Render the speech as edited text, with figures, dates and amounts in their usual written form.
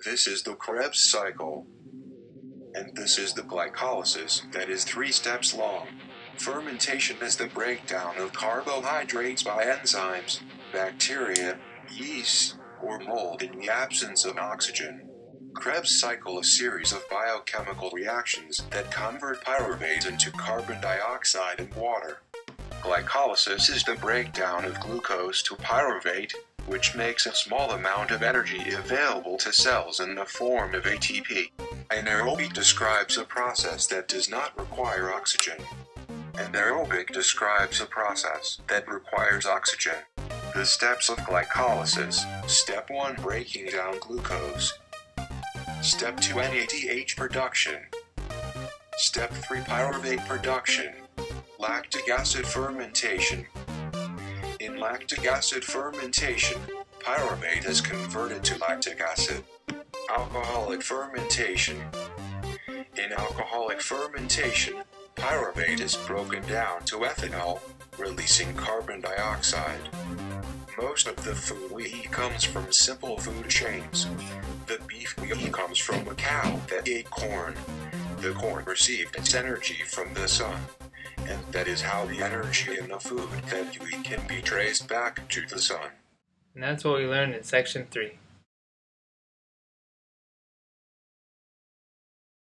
This is the Krebs cycle. And this is the glycolysis that is 3 steps long. Fermentation is the breakdown of carbohydrates by enzymes, bacteria, yeast, or mold in the absence of oxygen. Krebs cycle, a series of biochemical reactions that convert pyruvate into carbon dioxide and water. Glycolysis is the breakdown of glucose to pyruvate, which makes a small amount of energy available to cells in the form of ATP. Anaerobic describes a process that does not require oxygen. And aerobic describes a process that requires oxygen. The steps of glycolysis: Step 1, breaking down glucose. Step 2, NADH production. Step 3, pyruvate production. Lactic acid fermentation. In lactic acid fermentation, pyruvate is converted to lactic acid. Alcoholic fermentation. In alcoholic fermentation, pyruvate is broken down to ethanol, releasing carbon dioxide. Most of the food we eat comes from simple food chains. The beef we eat comes from a cow that ate corn. The corn received its energy from the sun. And that is how the energy in the food that you eat can be traced back to the sun. And that's what we learned in Section 3.